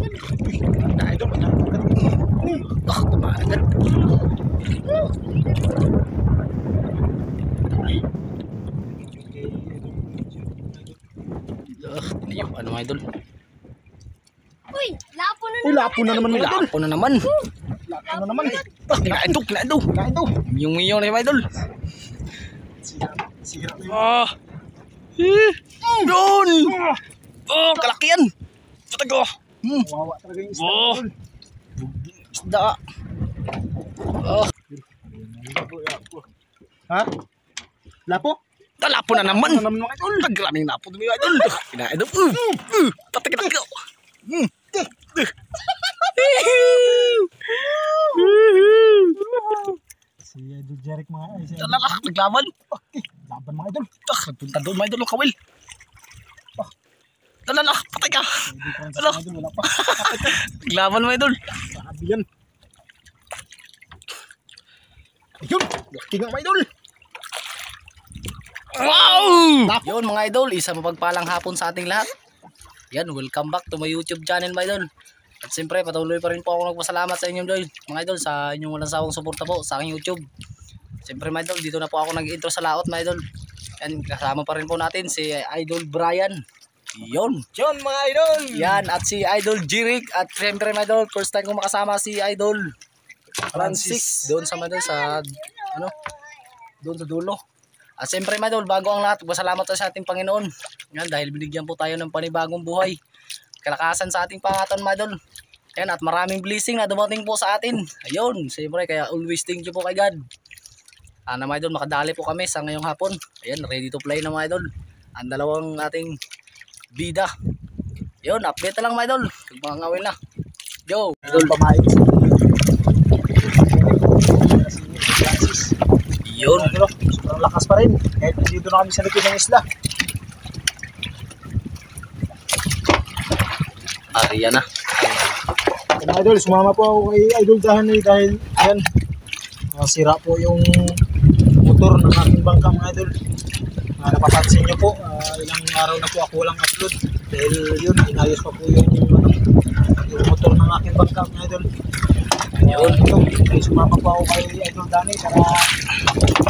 Nah, idol, ah, kemana kan? Ini yung ano mga idol. Uy, lapo na Uy, lapo na naman mga idol. Lapo na naman. Lapo na naman. Kinain to. Kain to. Yung na mga idol. Sira na yun. Ah. Doon. Oh, kalakihan. Patago. Wawa talaga yung isda. Oh. Idol. Isda. Oh, Ha? Lapo? lapo na naman. Lapo na naman mga idol. Nagraming lapo to mga idol. Kinain to. Patag. Si Idol Jeric mga ay. Talaga, naglaban. Laban mga idol. Nagpunta doon mga idol ang kawil. Talaga, patay ka. Idol Francis Ano? mga idol. Wala pa. Naglaban mga idol. Sabi yan. Ayun. Laki nga mga idol. Wow! Yun mga idol, isang mapagpalang hapon sa ating lahat. Yan, welcome back to my YouTube channel mga idol. At siyempre, patuloy pa rin po ako nagpasalamat sa inyo mga idol sa inyong walang sawang suporta po sa aking YouTube. Siyempre mga idol, dito na po ako nag-intro sa laot mga idol. Yan, kasama pa rin po natin si Idol Brian. Yun Mga idol. yan, at si Idol Jeric. At siyempre mga idol, first time ko makasama si Idol Francis doon sa mga idol sa ano, doon sa dulo. At siyempre mga idol, bago ang lahat, pasalamat tayo sa ating Panginoon. Yan, dahil binigyan po tayo ng panibagong buhay, kalakasan sa ating pangatan mga idol. Yan, at maraming blessing na dumating po sa atin. Ayun, siyempre, kaya always thank you po kay God. Sana mga idol, makadali po kami sa ngayong hapon. Ayan, ready to play na mga idol. Ang dalawang ating bida. Yun, update na lang mga idol. Mga ngawin na. Yo! Idol pamain. Francis. Yun. Idol, sobrang lakas pa rin. Kahit dito na kami sa likod ng isla. Ariya na. Mga idol, sumama po ako kay Idol Dahani dahil yan, sira po yung motor ng aking bangka mga idol. Napapansin nyo po, ilang araw na po ako walang upload dahil yun, inayos pa po yung motor ng aking bangka mga idol. Yun. Kaya sumama po ako kay Idol Dahani para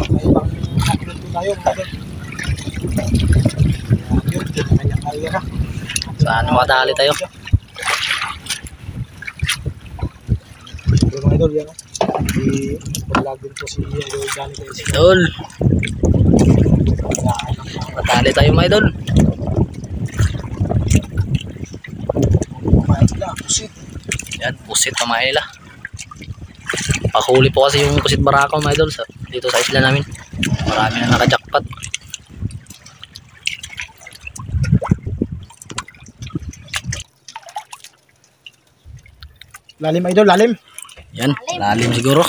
may ibang upload po tayo mga idol. Yun, kanyang kaya na. Saan makadali tayo? Yung mga idol yan, pag-vlog din po si Idol Dahani kayo si Idol. Makadali tayo mga idol. pusit. Yan, pusit na mga ila. Pakahuli po kasi yung pusit barako mga idol dito sa isla namin. Marami na naka-jackpot. Lalim idol, lalim. Yan, lalim siguro.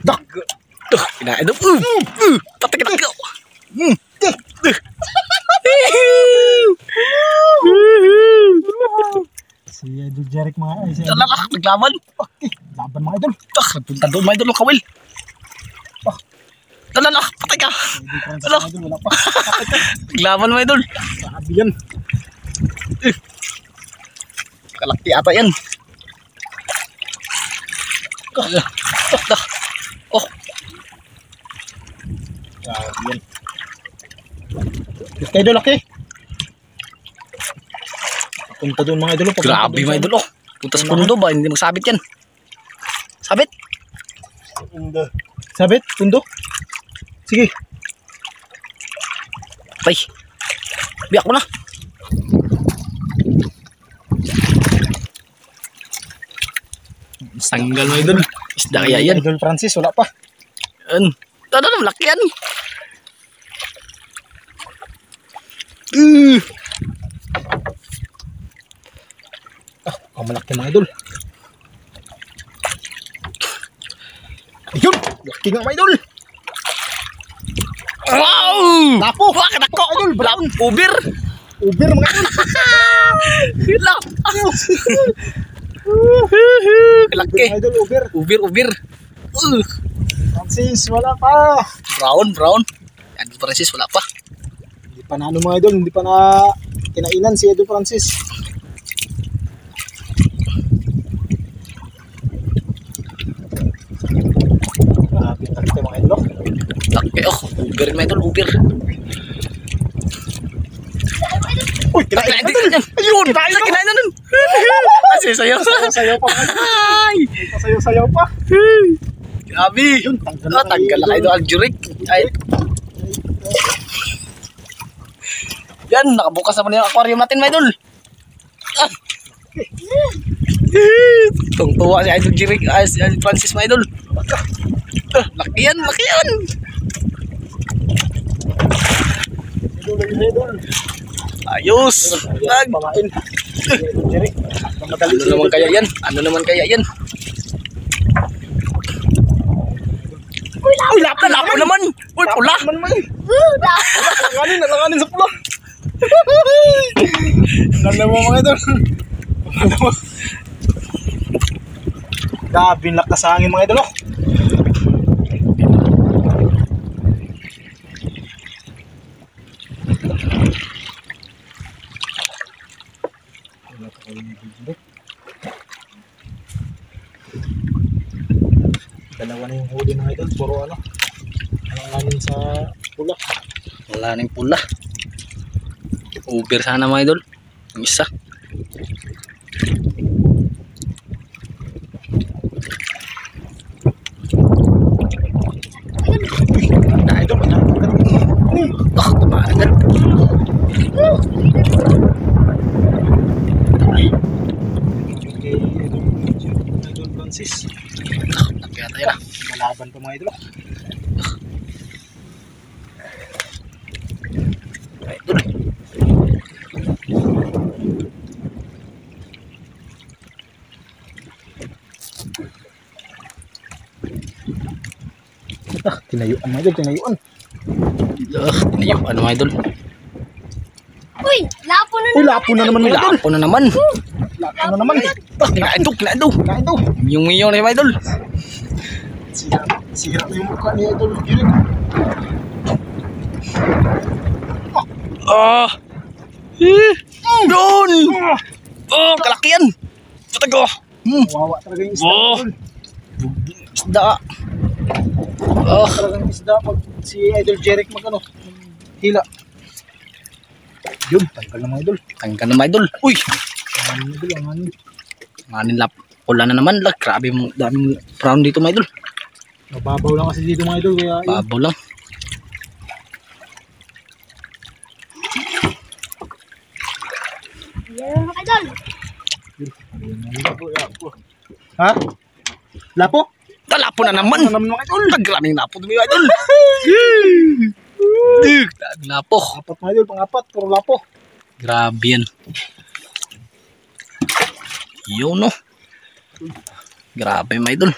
Dak. Kinain daw. Patay ka daw. Si Idol Jeric mga ay si Talaga, naglaban. laban mga idol. Nagpunta doon mga idol ang kawil. Talaga, patay ka. Idol Francis Ano? mga idol, wala pa. Naglaban mga idol. Sabi yan. Kalaki ata yan. Oh, Sabi yan. Gusto idol laki. Punta doon mga idol. grabe mga idol. Oh, punta sa pundo ba? Hindi magsabit yan. Sabit. Sabit, pundo. Sige. Ay, biyak mo na. Tanggal mga idol. Isda kaya yan. Idol Francis, wala pa. Yan. Tada na, malaki yan. Malaki mga idol. Ayun, laki nga mga idol. Wow! Lapo. Bakit ako? Idol, brown. Uber. Uber mga idol. Hila. Laki. Mga idol, Uber. Uber. Francis, wala pa. Brown. Idol Francis, wala pa. Hindi pa na ano mga idol, hindi pa na kinainan si Idol Francis. Grabe yung takita mga idol. Laki, Uber mga idol, Uber. Uy, kinain na idol. Ayun, kinain na nun. Kasi sayaw. Sayaw pa mga idol. Ay! Sayaw pa. Grabe. Yun, Tanggal na idol, Algeric. Ay. Yan, nakabukas naman yung aquarium natin, mga idol. Tungtuwa si Idol Jeric, si Idol Francis, mga idol. Laki yan. Idol. Ayos. Pamain. Jeric. Ano naman kaya yan? Uy, lapo naman. Uy, pula. Nalanganin sa pula. Ganda mo mga idol. Grabe yung lakas sa hangin mga idol. Dalawa na yung huli mga idol. Puro nalanganin sa pula. Wala nang pula. Uber sana mga idol. Yung isa. Na idol, Kumagat. kay Idol Francis. Kaya tayo na. Malaban pa mga idol. Idol. Tinayuan mga idol, tinayuan. Tinayuan mga idol. Uy, lapo na Uy, lapo na naman mga idol. Lapo na naman. Lapo na naman. Kinain to. Kain to. Yung na mga idol. Sira yung mukha ni Idol Jeric. Doon. Kalakihan. Patago. Wawa talaga yung isda. Oh. Idol. Isda. Talagang isda pag si Idol Jeric hila. Yun, tanggal na mga idol. Tanggal na mga idol. Uy. Ang idol, ang ano. Nganin lap. Pula na naman. Grabe mo. Daming brown dito mga idol. Mababaw lang kasi dito mga idol. Kaya yun. Babaw lang. Yan mga idol. Ha? Lapo? Lapo na naman. Ano naman mga idol? Nagraming lapo dumi mga idol. Lapo. Apat mga idol, pang-apat. Puro lapo. Grabe yan. Yun no. Grabe mga idol.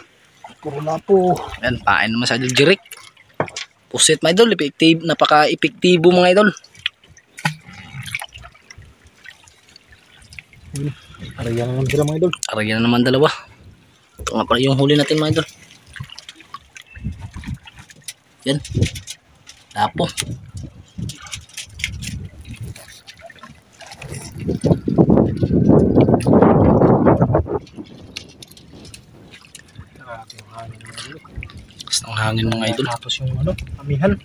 Puro lapo. Yan, pain naman sa Idol Jeric. Pusit mga idol. Napaka-epektibo mga idol. Araya na naman sila mga idol. Araya na naman dalawa. Ito nga pala yung huli natin mga idol. Yan. Lapo. Grabe yung hangin mga idol. Gusto ng hangin mga idol. Tapos yung amihan.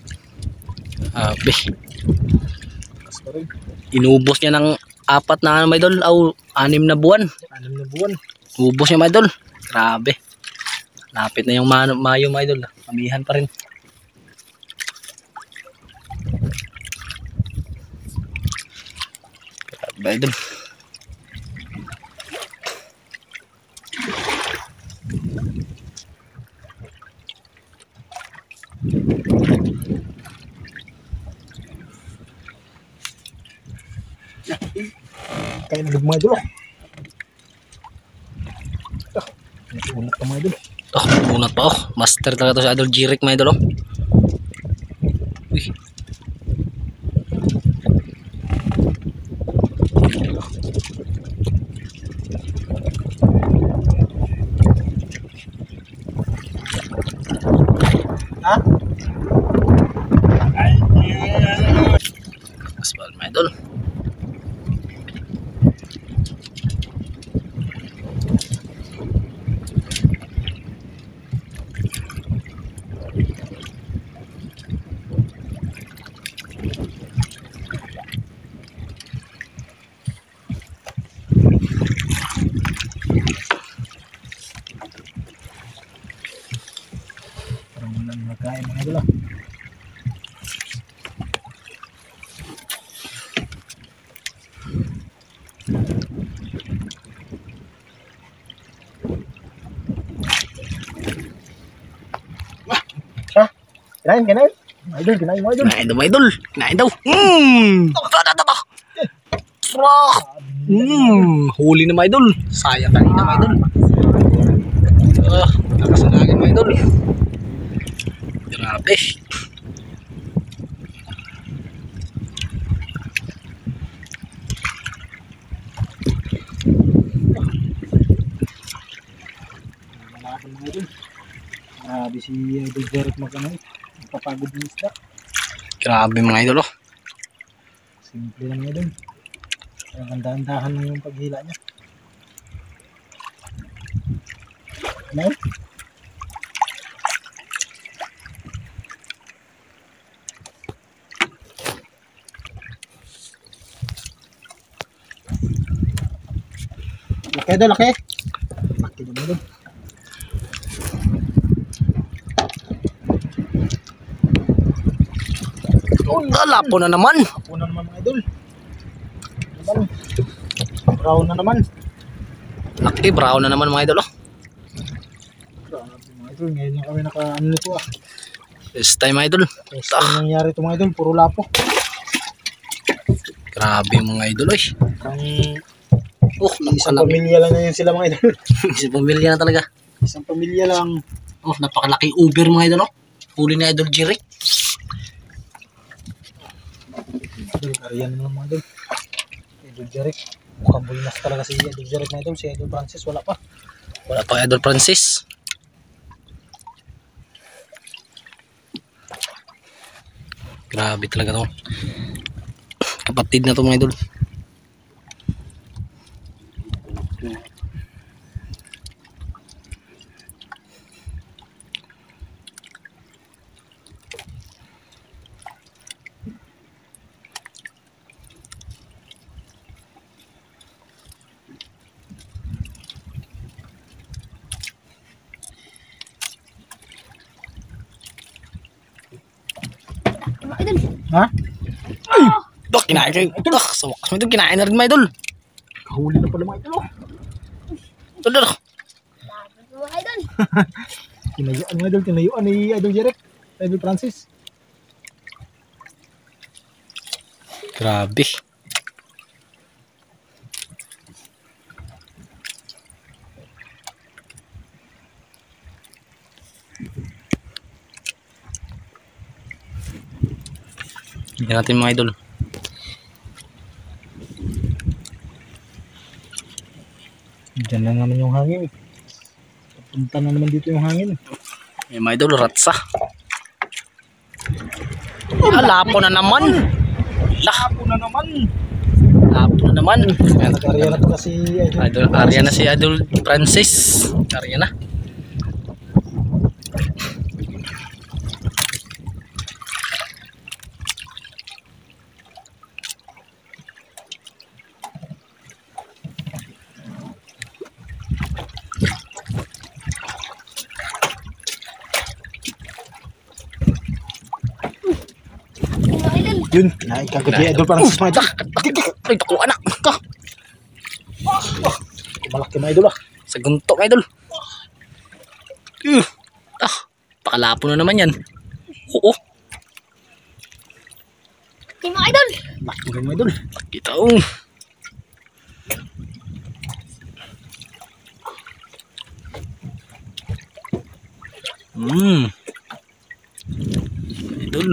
Abe. Tapos pa rin. Inubos niya ng 4 na mga idol. O 6 na buwan. 6 na buwan. Ubos niya mga idol. Grabe. Lapit na yung Mayo mga idol. Amihan pa rin. Grabe idol. Kaya na mga idol. Unat pa mga idol. Unat pa Master talaga to si Idol Jeric mga idol. Uy. Ha? Asbal mga idol. Parang wala nang nagkain mga idol ah. Ha? Kinain, kinain. Mga idol, kinain mga idol. Kinain daw mga idol. Kinain daw. Huli na mga idol. Sayang kanina mga idol. Nakasangagin mga idol. Grabe. Malakad mga idol. Grabe si Idol Jeric magkano. Napapagod ng isda. Grabe mga idol oh. Simple lang mga idol. Ang dahan-dahan lang yung paghila niya. Kinain? Laki idol, laki. Laki na mga idol. Lapo na naman. Ako na naman mga idol. Naman. Brown na naman. Laki, brown na naman mga idol oh. Grabe mga idol. Ngayon lang kami naka-ano nito ah. This time mga idol. First time nangyari ito mga idol. Puro lapo. Grabe mga idol eh. Ang isang napakalaki. pamilya lang ngayon sila mga idol. Isang pamilya na talaga. Isang pamilya lang. Oh, napakalaki uber mga idol oh. Huli na Idol Jeric. Idol, Arian naman mga idol. Idol Jeric. Mukhang bulinas talaga si Idol Jeric mga idol. Si Idol Francis wala pa. Wala pa Idol Francis. Grabe talaga to. Kapatid na to mga idol. Mga idol. Ha? Dak, kinain kayo. Dak, sa wakas mga idol, kinain na rin mga idol. Kahuli na pala mga idol. Oh. Dak, dak. Mga idol. Tinayuan mga idol. Tinayuan ni Idol Jeric. Idol Francis. Grabe. Hindi natin mga idol. Diyan na naman yung hangin. Punta na naman dito yung hangin. May mga idol, ratsa. Lapo na naman. Lapo na naman. Lapo na naman. Nag-area na pala si Idol. Arya na si Idol Francis. Arya na. Mga idol. Yun. Naikagod ni Idol Francis mga idol. Ay, tako anak. Ka. Malaki mga idol ah. Sa gunto mga idol. Pakalapo na naman yan. Oo. Hey, mga idol. Laki mga idol. Kita oh. Idol.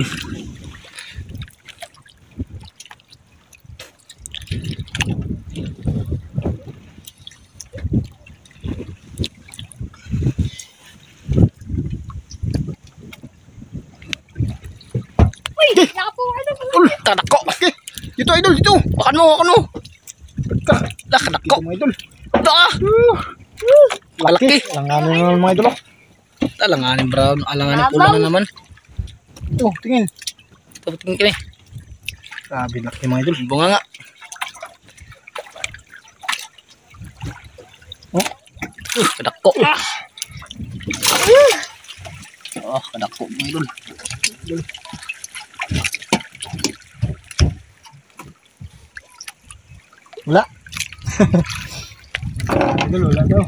Idol. Kanako. Okay. Dito idol, dito. Hawakan mo, hawakan mo. Kanako. Dito mga idol. Ah! Malaki. Langanin naman mga idol. Alanganin brown, alanganin pula na naman. Oh, tingin. Tingin kami. Grabe laki mga idol. Bunga nga. Oh. Kadako. Oh, kadako mga idol. Wala. Idol, wala daw.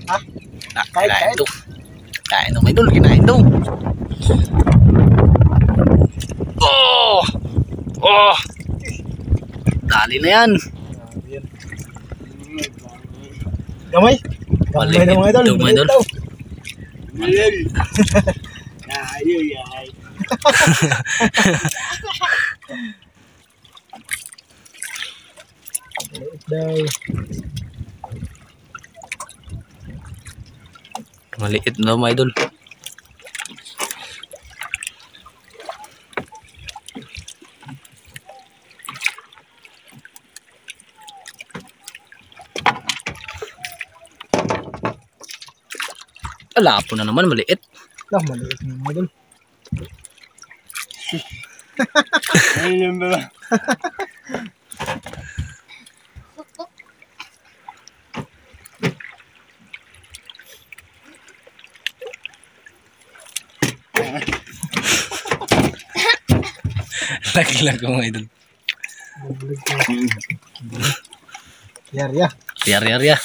Ha? Kinain daw. Kain daw mga idol, kinain daw. Oh! Oh! Dali na yan. Gamay. Gamay na mga idol. Gamay Maliit daw. daw. Maliit daw. Maliit na mga idol. Alapo na naman, maliit. Lah, maliit na mga idol. Ayun ba? Lagi-lag ko mga idol. Yar, ya. Riya.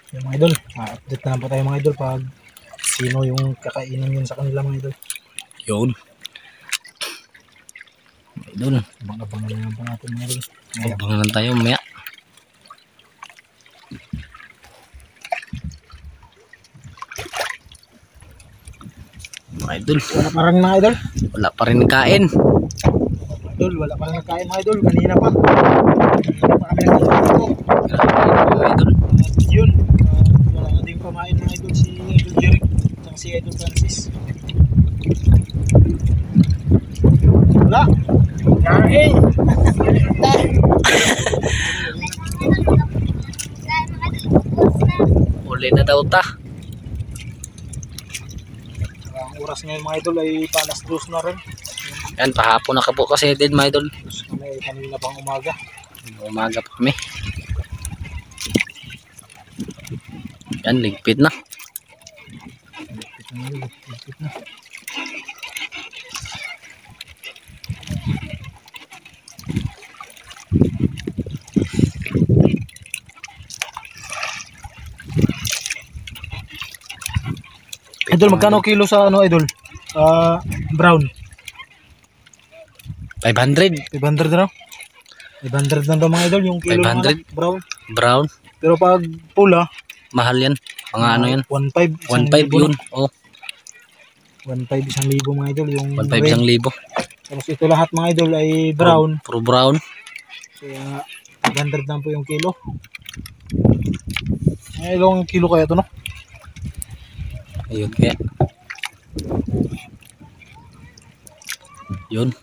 Yung mga idol, update na lang po tayo mga idol pag sino yung kakainin yun sa kanila mga idol. Yun. Mga idol. Abangan na lang po natin mga idol. Abangan lang tayo mamaya. Mga idol. Wala pa rin mga idol. Wala pa rin kain. Idol, wala pa rin nagkain mga idol. Kanina pa. Kanina pa kami nagkain. Mga idol. At yun, wala na din pamain mga idol si Idol Jeric at si Idol Francis. Wala. Kain. Uli na daw ta. Ang oras ngayon mga idol ay palas 2 na rin. Yan, pahapon na ka po kasi din mga idol. Tapos kami ay kanina pang umaga. Umaga pa kami. Yan, ligpit na. Lapit na. Idol, magkano kilo sa ano idol? Brown. 500. 500 na. 500 na daw mga idol yung kilo ng 500? ano, brown. Brown. Pero pag pula, Mahal yan. Mga ano yan. 1.5. 1.5 yun. Oh, 1.5 1,000 mga idol yung 1.5 red. 1,000. Tapos ito lahat mga idol ay brown. Puro brown. Kaya 500 lang po yung kilo. Ay, ilang kilo kaya ito no? Ayun kaya. Yun.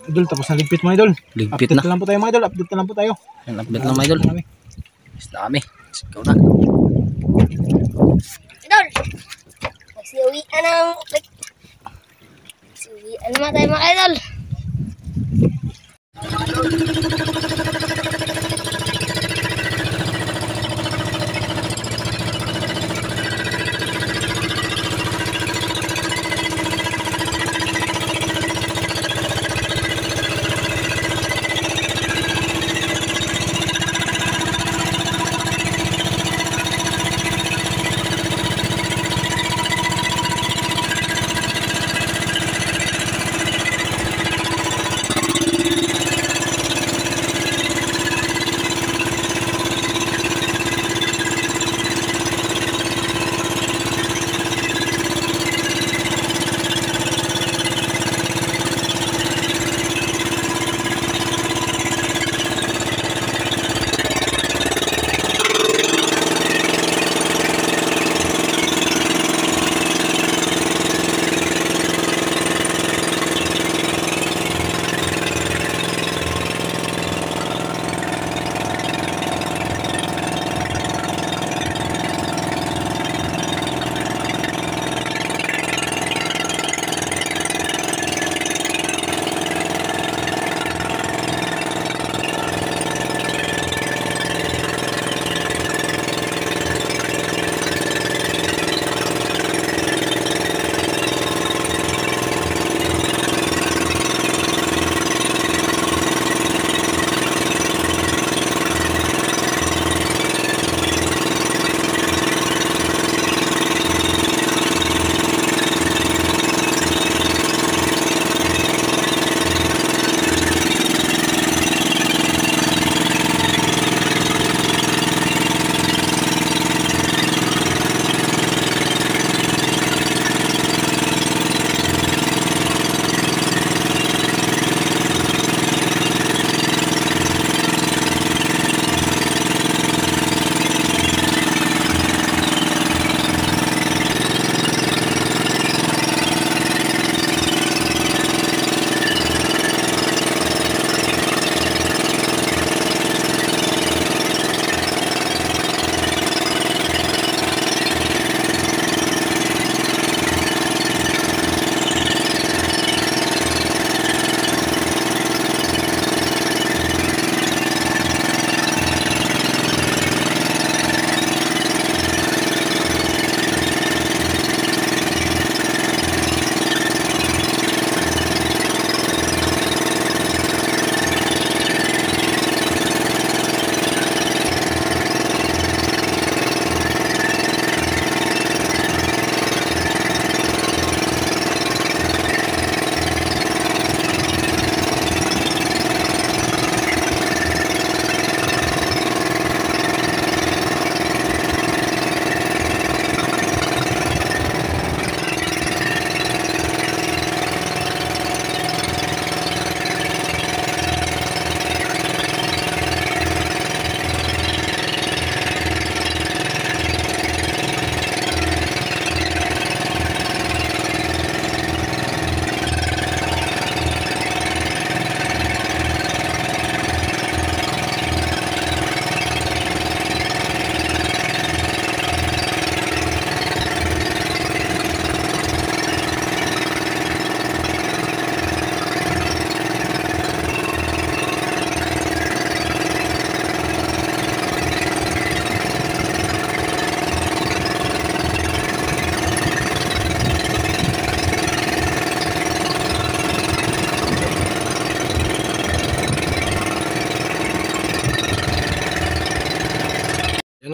Idol, tapos na ligpit mga idol. Ligpit Update na. lang po tayo mga idol. Update na lang po tayo. Yan, update lang mga idol. Basta kami. Ikaw na. Idol! Magsiuwian ng... Magsiuwian naman tayo mga idol.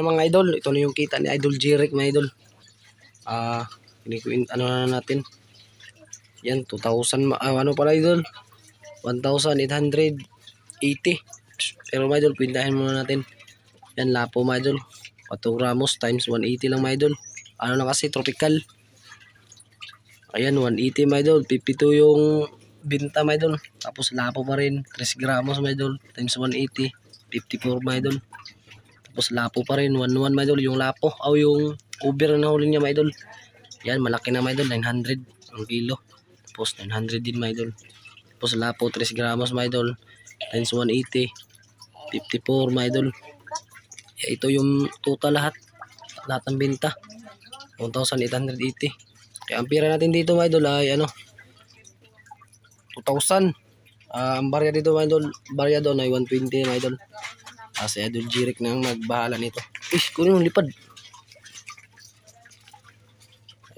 na mga idol. Ito na yung kita ni Idol Jeric mga idol. Ano na natin. Yan, 2,000, ano pala idol? 1,880. Pero mga idol, pindahin muna natin. Yan, lapo mga idol. 4 gramos times 180 lang mga idol. Ano na kasi, tropical. Ayan, 180 mga idol. 52 yung binta mga idol. Tapos lapo pa rin. 3 gramos mga idol. Times 180. 54 mga idol. Tapos lapo pa rin. 1,1 mga idol. Yung lapo. O yung over na nahuli niya mga idol. Yan, malaki na mga idol. 900 ang kilo. Tapos 900 din mga idol. Tapos lapo 3 gramos mga idol. Times 180. 54 mga idol. Ito yung total lahat. Lahat ng binta. 1,880. Kaya ang pira natin dito mga idol ay ano, 2,000. Ang barya dito mga idol, barya doon ay 120 mga idol. Si Idol Jeric na ang magbahala nito. Kunin mo lipad.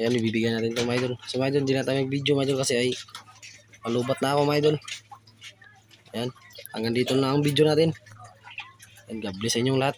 Ayan, ibibigyan natin ito mga idol. So mga idol, hindi na tayo mag-video mga idol kasi ay malubat na ako mga idol. Ayan, hanggang dito na ang video natin. And God bless sa inyong lahat.